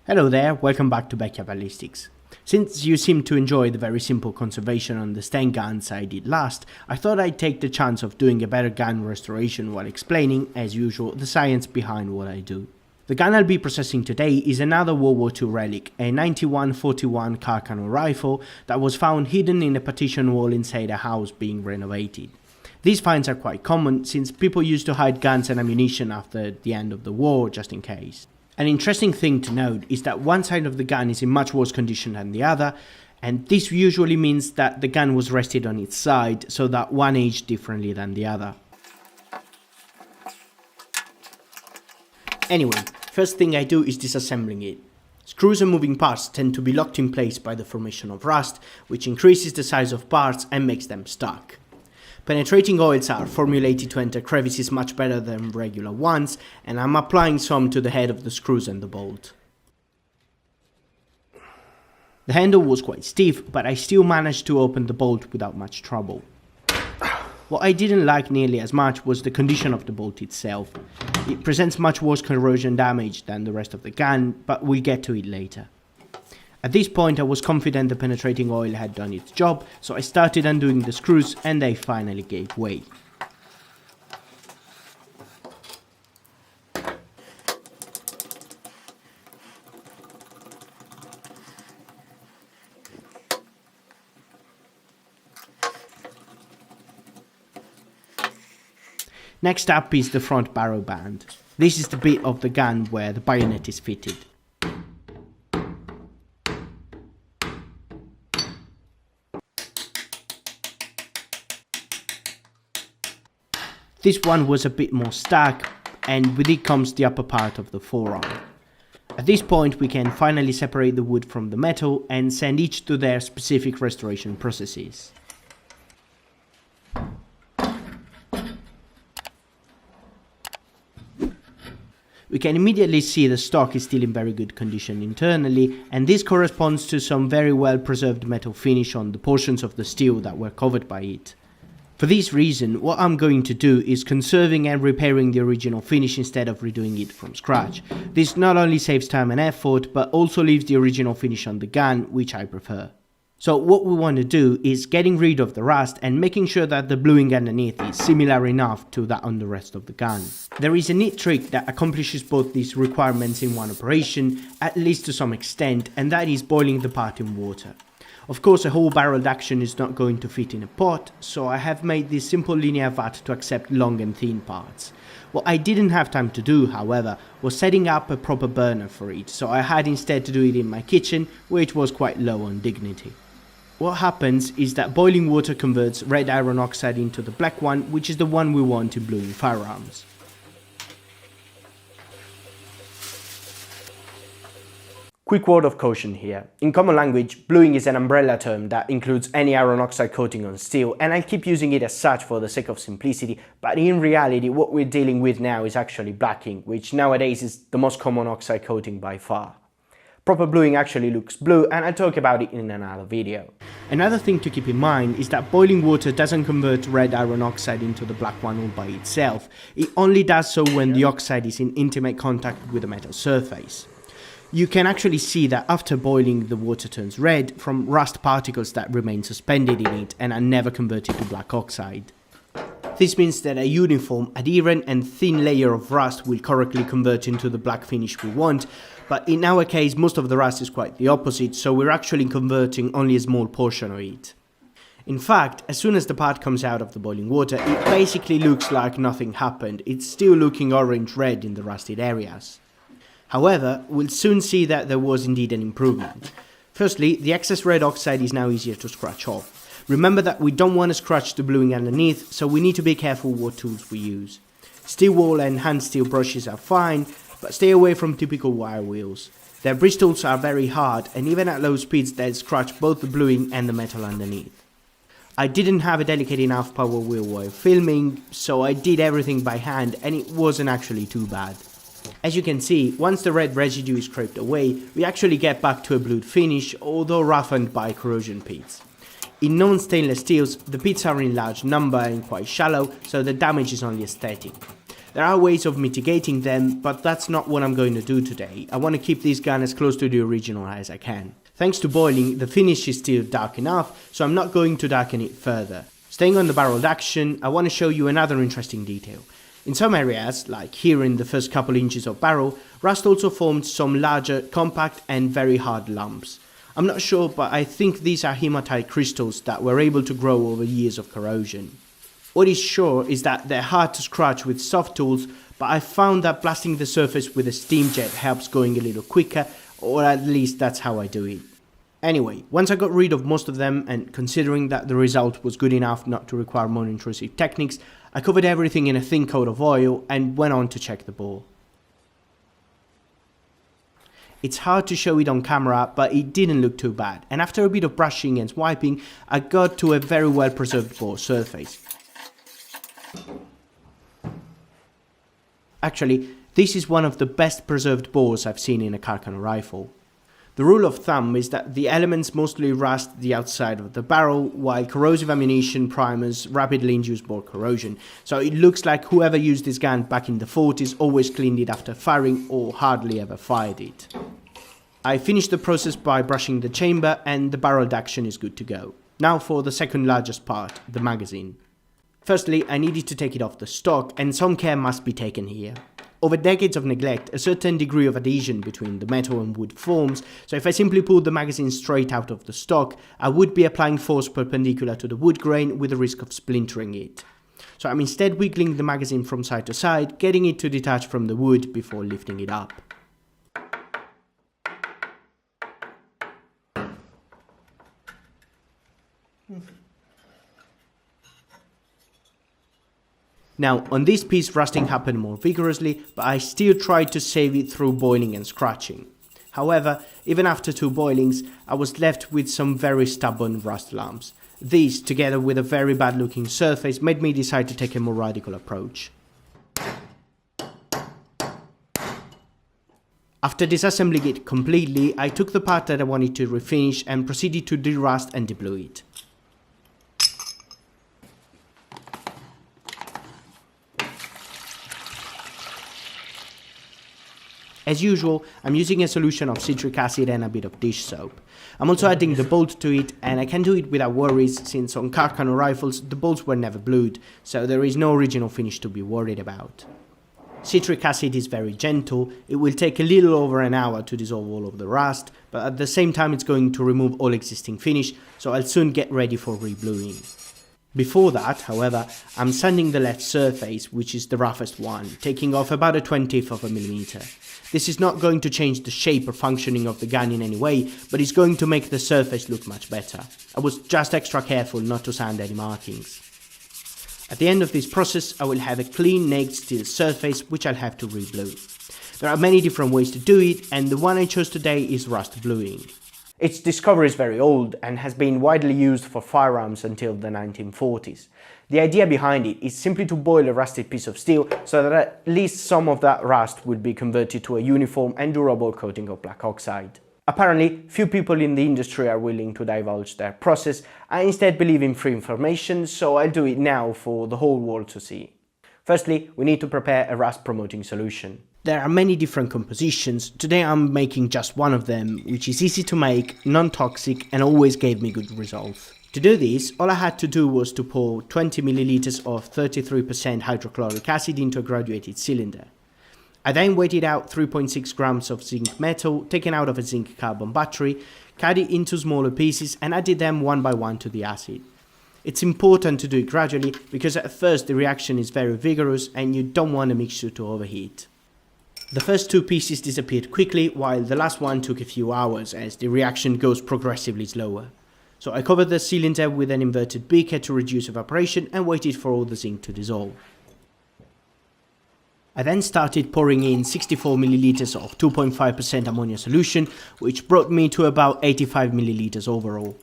Hello there, welcome back to Backyard Ballistics. Since you seem to enjoy the very simple conservation on the Sten guns I did last, I thought I'd take the chance of doing a better gun restoration while explaining, as usual, the science behind what I do. The gun I'll be processing today is another World War II relic, a 9141 Carcano rifle that was found hidden in a partition wall inside a house being renovated. These finds are quite common since people used to hide guns and ammunition after the end of the war just in case. An interesting thing to note is that one side of the gun is in much worse condition than the other, and this usually means that the gun was rested on its side, so that one aged differently than the other. Anyway, first thing I do is disassembling it. Screws and moving parts tend to be locked in place by the formation of rust, which increases the size of parts and makes them stuck. Penetrating oils are formulated to enter crevices much better than regular ones, and I'm applying some to the head of the screws and the bolt. The handle was quite stiff, but I still managed to open the bolt without much trouble. What I didn't like nearly as much was the condition of the bolt itself. It presents much worse corrosion damage than the rest of the gun, but we'll get to it later. At this point I was confident the penetrating oil had done its job, so I started undoing the screws and they finally gave way. Next up is the front barrel band. This is the bit of the gun where the bayonet is fitted. This one was a bit more stuck, and with it comes the upper part of the forearm. At this point we can finally separate the wood from the metal and send each to their specific restoration processes. We can immediately see the stock is still in very good condition internally, and this corresponds to some very well preserved metal finish on the portions of the steel that were covered by it. For this reason, what I'm going to do is conserving and repairing the original finish instead of redoing it from scratch. This not only saves time and effort, but also leaves the original finish on the gun, which I prefer. So what we want to do is getting rid of the rust and making sure that the bluing underneath is similar enough to that on the rest of the gun. There is a neat trick that accomplishes both these requirements in one operation, at least to some extent, and that is boiling the part in water. Of course, a whole barreled action is not going to fit in a pot, so I have made this simple linear vat to accept long and thin parts. What I didn't have time to do, however, was setting up a proper burner for it, so I had instead to do it in my kitchen, which was quite low on dignity. What happens is that boiling water converts red iron oxide into the black one, which is the one we want in bluing firearms. Quick word of caution here. In common language, bluing is an umbrella term that includes any iron oxide coating on steel, and I keep using it as such for the sake of simplicity, but in reality what we're dealing with now is actually blacking, which nowadays is the most common oxide coating by far. Proper bluing actually looks blue, and I'll talk about it in another video. Another thing to keep in mind is that boiling water doesn't convert red iron oxide into the black one all by itself. It only does so when the oxide is in intimate contact with the metal surface. You can actually see that after boiling the water turns red from rust particles that remain suspended in it and are never converted to black oxide. This means that a uniform, adherent and thin layer of rust will correctly convert into the black finish we want, but in our case most of the rust is quite the opposite, so we're actually converting only a small portion of it. In fact, as soon as the part comes out of the boiling water, it basically looks like nothing happened. It's still looking orange-red in the rusted areas. However, we'll soon see that there was indeed an improvement. Firstly, the excess red oxide is now easier to scratch off. Remember that we don't want to scratch the bluing underneath, so we need to be careful what tools we use. Steel wool and hand steel brushes are fine, but stay away from typical wire wheels. Their bristles are very hard, and even at low speeds they'll scratch both the bluing and the metal underneath. I didn't have a delicate enough power wheel while filming, so I did everything by hand, and it wasn't actually too bad. As you can see, once the red residue is scraped away, we actually get back to a blued finish, although roughened by corrosion pits. In non-stainless steels, the pits are in large number and quite shallow, so the damage is only aesthetic. There are ways of mitigating them, but that's not what I'm going to do today. I want to keep this gun as close to the original as I can. Thanks to boiling, the finish is still dark enough, so I'm not going to darken it further. Staying on the barreled action, I want to show you another interesting detail. In some areas, like here in the first couple inches of barrel, rust also formed some larger, compact and very hard lumps. I'm not sure, but I think these are hematite crystals that were able to grow over years of corrosion. What is sure is that they're hard to scratch with soft tools, but I found that blasting the surface with a steam jet helps going a little quicker, or at least that's how I do it. Anyway, once I got rid of most of them, and considering that the result was good enough not to require more intrusive techniques, I covered everything in a thin coat of oil and went on to check the bore. It's hard to show it on camera, but it didn't look too bad, and after a bit of brushing and wiping, I got to a very well preserved bore surface. Actually, this is one of the best preserved bores I've seen in a Carcano rifle. The rule of thumb is that the elements mostly rust the outside of the barrel, while corrosive ammunition primers rapidly induce bore corrosion, so it looks like whoever used this gun back in the 40s always cleaned it after firing or hardly ever fired it. I finished the process by brushing the chamber and the barreled action is good to go. Now for the second largest part, the magazine. Firstly, I needed to take it off the stock, and some care must be taken here. Over decades of neglect, a certain degree of adhesion between the metal and wood forms, so if I simply pulled the magazine straight out of the stock, I would be applying force perpendicular to the wood grain with the risk of splintering it. So I'm instead wiggling the magazine from side to side, getting it to detach from the wood before lifting it up. Now, on this piece rusting happened more vigorously, but I still tried to save it through boiling and scratching. However, even after 2 boilings, I was left with some very stubborn rust lumps. These, together with a very bad looking surface, made me decide to take a more radical approach. After disassembling it completely, I took the part that I wanted to refinish and proceeded to derust and deblue it. As usual, I'm using a solution of citric acid and a bit of dish soap. I'm also adding the bolt to it, and I can do it without worries since on Carcano rifles the bolts were never blued, so there is no original finish to be worried about. Citric acid is very gentle, it will take a little over an hour to dissolve all of the rust, but at the same time it's going to remove all existing finish, so I'll soon get ready for rebluing. Before that, however, I'm sanding the left surface, which is the roughest one, taking off about a 20th of a millimeter. This is not going to change the shape or functioning of the gun in any way, but it's going to make the surface look much better. I was just extra careful not to sand any markings. At the end of this process, I will have a clean naked steel surface which I'll have to re-blue. There are many different ways to do it, and the one I chose today is rust bluing. Its discovery is very old and has been widely used for firearms until the 1940s. The idea behind it is simply to boil a rusted piece of steel so that at least some of that rust would be converted to a uniform and durable coating of black oxide. Apparently, few people in the industry are willing to divulge their process. I instead believe in free information, so I'll do it now for the whole world to see. Firstly, we need to prepare a rust-promoting solution. There are many different compositions. Today I'm making just one of them, which is easy to make, non-toxic and always gave me good results. To do this, all I had to do was to pour 20 milliliters of 33% hydrochloric acid into a graduated cylinder. I then weighted out 3.6 grams of zinc metal taken out of a zinc carbon battery, cut it into smaller pieces and added them one by one to the acid. It's important to do it gradually because at first the reaction is very vigorous and you don't want the mixture to overheat. The first 2 pieces disappeared quickly, while the last one took a few hours as the reaction goes progressively slower. So I covered the cylinder with an inverted beaker to reduce evaporation and waited for all the zinc to dissolve. I then started pouring in 64 milliliters of 2.5% ammonia solution, which brought me to about 85 milliliters overall.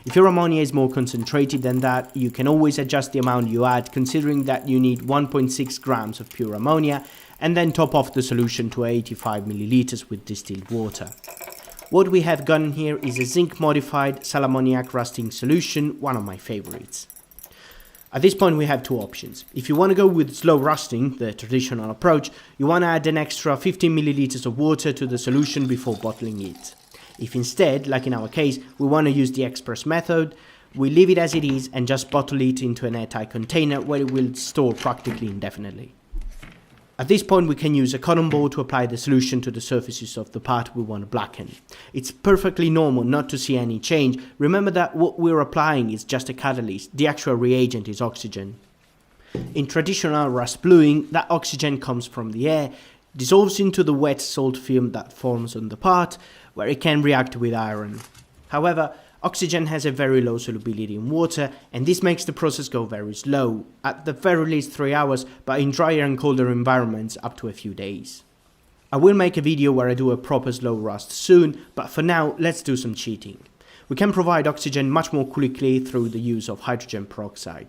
If your ammonia is more concentrated than that, you can always adjust the amount you add, considering that you need 1.6 grams of pure ammonia, and then top off the solution to 85 milliliters with distilled water. What we have gotten here is a zinc modified sal ammoniac rusting solution, one of my favorites. At this point we have two options. If you want to go with slow rusting, the traditional approach, you want to add an extra 15 milliliters of water to the solution before bottling it. If instead, like in our case, we want to use the express method, we leave it as it is and just bottle it into an airtight container where it will store practically indefinitely. At this point we can use a cotton ball to apply the solution to the surfaces of the part we want to blacken. It's perfectly normal not to see any change. Remember that what we're applying is just a catalyst, the actual reagent is oxygen. In traditional rust bluing, that oxygen comes from the air, dissolves into the wet salt film that forms on the part, where it can react with iron. However, oxygen has a very low solubility in water, and this makes the process go very slow, at the very least 3 hours, but in drier and colder environments up to a few days. I will make a video where I do a proper slow rust soon, but for now let's do some cheating. We can provide oxygen much more quickly through the use of hydrogen peroxide.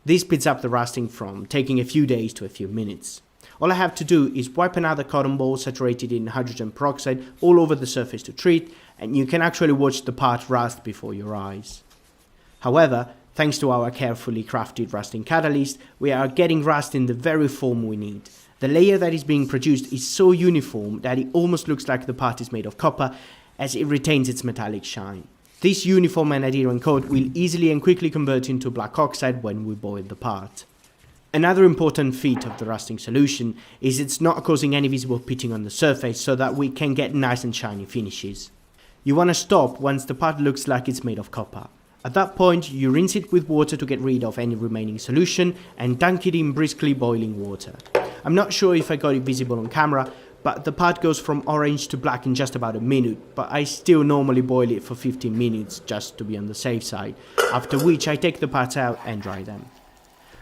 This speeds up the rusting from taking a few days to a few minutes. All I have to do is wipe another cotton ball saturated in hydrogen peroxide all over the surface to treat, and you can actually watch the part rust before your eyes. However, thanks to our carefully crafted rusting catalyst, we are getting rust in the very form we need. The layer that is being produced is so uniform that it almost looks like the part is made of copper, as it retains its metallic shine. This uniform and adherent coat will easily and quickly convert into black oxide when we boil the part. Another important feat of the rusting solution is it's not causing any visible pitting on the surface so that we can get nice and shiny finishes. You want to stop once the part looks like it's made of copper. At that point you rinse it with water to get rid of any remaining solution and dunk it in briskly boiling water. I'm not sure if I got it visible on camera, but the part goes from orange to black in just about a minute, but I still normally boil it for 15 minutes just to be on the safe side, after which I take the parts out and dry them.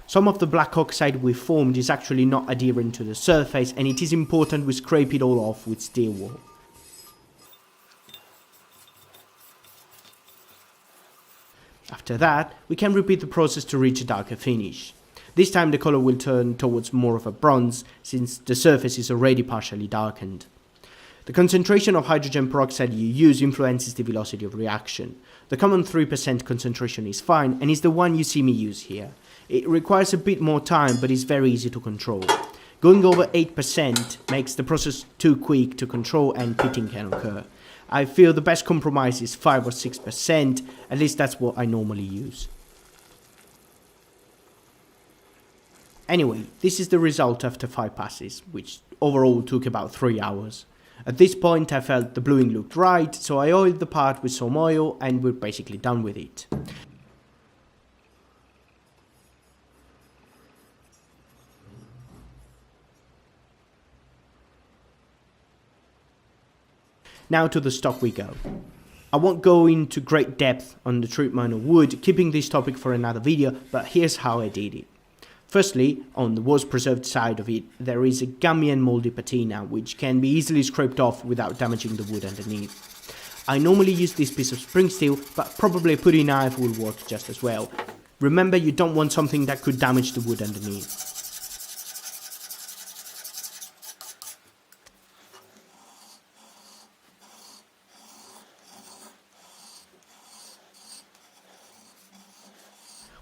Some of the black oxide we formed is actually not adherent to the surface, and it is important we scrape it all off with steel wool. After that, we can repeat the process to reach a darker finish. This time the color will turn towards more of a bronze, since the surface is already partially darkened. The concentration of hydrogen peroxide you use influences the velocity of reaction. The common 3% concentration is fine, and is the one you see me use here. It requires a bit more time, but is very easy to control. Going over 8% makes the process too quick to control and pitting can occur. I feel the best compromise is 5 or 6%, at least that's what I normally use. Anyway, this is the result after 5 passes, which overall took about 3 hours. At this point I felt the bluing looked right, so I oiled the part with some oil and we're basically done with it. Now to the stock we go. I won't go into great depth on the treatment of wood, keeping this topic for another video, but here's how I did it. Firstly, on the was preserved side of it, there is a gummy and mouldy patina, which can be easily scraped off without damaging the wood underneath. I normally use this piece of spring steel, but probably a putty knife will work just as well. Remember, you don't want something that could damage the wood underneath.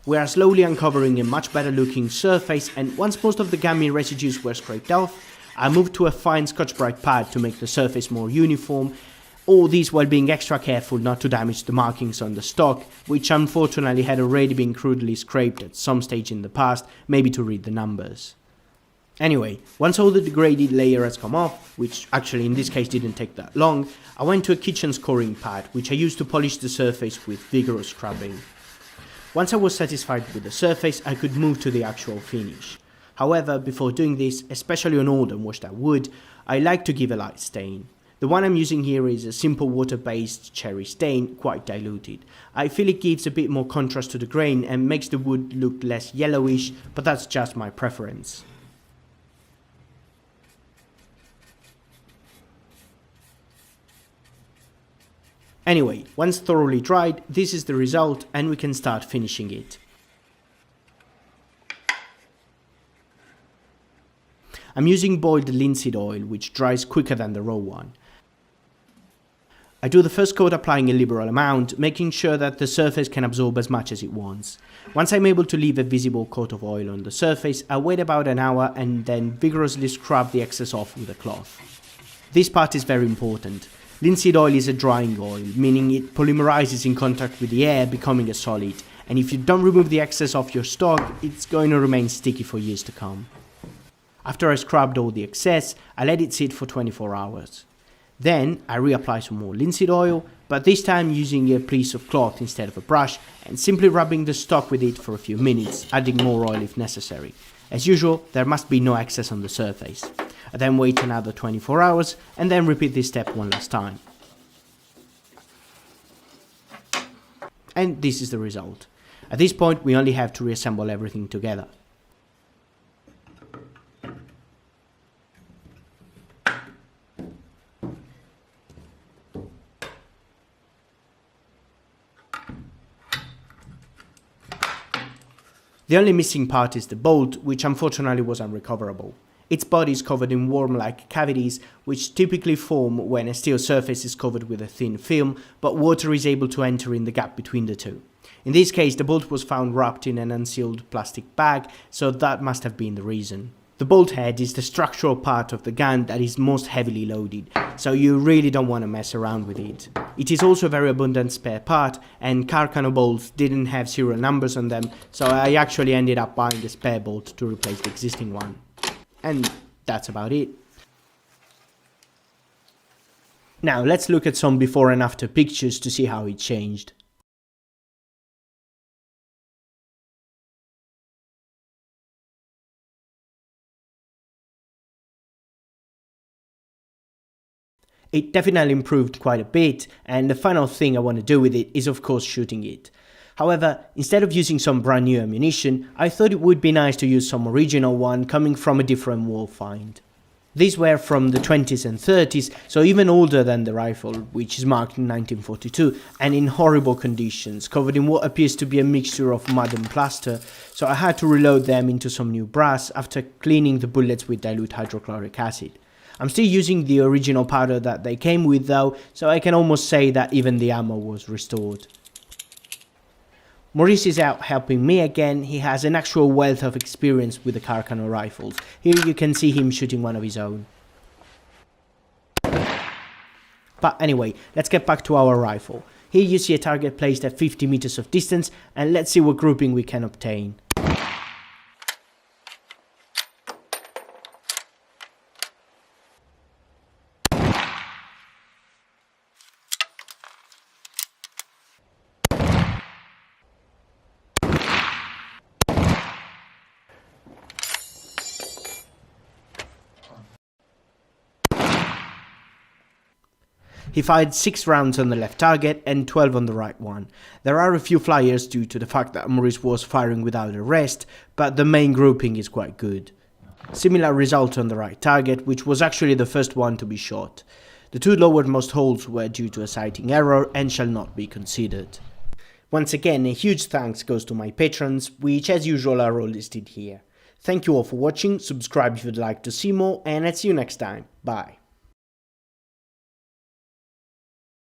We are slowly uncovering a much better looking surface, and once most of the gummy residues were scraped off, I moved to a fine Scotch-Brite pad to make the surface more uniform, all this while being extra careful not to damage the markings on the stock, which unfortunately had already been crudely scraped at some stage in the past, maybe to read the numbers. Anyway, once all the degraded layer has come off, which actually in this case didn't take that long, I went to a kitchen scoring pad, which I used to polish the surface with vigorous scrubbing. Once I was satisfied with the surface, I could move to the actual finish. However, before doing this, especially on old and washed out wood, I like to give a light stain. The one I'm using here is a simple water-based cherry stain, quite diluted. I feel it gives a bit more contrast to the grain and makes the wood look less yellowish, but that's just my preference. Anyway, once thoroughly dried, this is the result and we can start finishing it. I'm using boiled linseed oil, which dries quicker than the raw one. I do the first coat applying a liberal amount, making sure that the surface can absorb as much as it wants. Once I'm able to leave a visible coat of oil on the surface, I wait about an hour and then vigorously scrub the excess off with a cloth. This part is very important. Linseed oil is a drying oil, meaning it polymerizes in contact with the air, becoming a solid, and if you don't remove the excess off your stock, it's going to remain sticky for years to come. After I scrubbed all the excess, I let it sit for 24 hours. Then I reapply some more linseed oil, but this time using a piece of cloth instead of a brush and simply rubbing the stock with it for a few minutes, adding more oil if necessary. As usual, there must be no excess on the surface. I then wait another 24 hours and then repeat this step one last time. And this is the result. At this point, we only have to reassemble everything together. The only missing part is the bolt, which unfortunately was unrecoverable. Its body is covered in worm-like cavities, which typically form when a steel surface is covered with a thin film, but water is able to enter in the gap between the two. In this case, the bolt was found wrapped in an unsealed plastic bag, so that must have been the reason. The bolt head is the structural part of the gun that is most heavily loaded, so you really don't want to mess around with it. It is also a very abundant spare part, and Carcano bolts didn't have serial numbers on them, so I actually ended up buying a spare bolt to replace the existing one. And that's about it. Now let's look at some before and after pictures to see how it changed. It definitely improved quite a bit, and the final thing I want to do with it is of course shooting it. However, instead of using some brand new ammunition, I thought it would be nice to use some original one coming from a different war find. These were from the 20s and 30s, so even older than the rifle, which is marked in 1942, and in horrible conditions, covered in what appears to be a mixture of mud and plaster, so I had to reload them into some new brass after cleaning the bullets with dilute hydrochloric acid. I'm still using the original powder that they came with though, so I can almost say that even the ammo was restored. Maurice is out helping me again. He has an actual wealth of experience with the Carcano rifles. Here you can see him shooting one of his own. But anyway, let's get back to our rifle. Here you see a target placed at 50 meters of distance, and let's see what grouping we can obtain. He fired 6 rounds on the left target and 12 on the right one. There are a few flyers due to the fact that Maurice was firing without a rest, but the main grouping is quite good. Similar result on the right target, which was actually the first one to be shot. The 2 lowermost holes were due to a sighting error and shall not be considered. Once again, a huge thanks goes to my patrons, which as usual are all listed here. Thank you all for watching, subscribe if you'd like to see more, and I'll see you next time. Bye.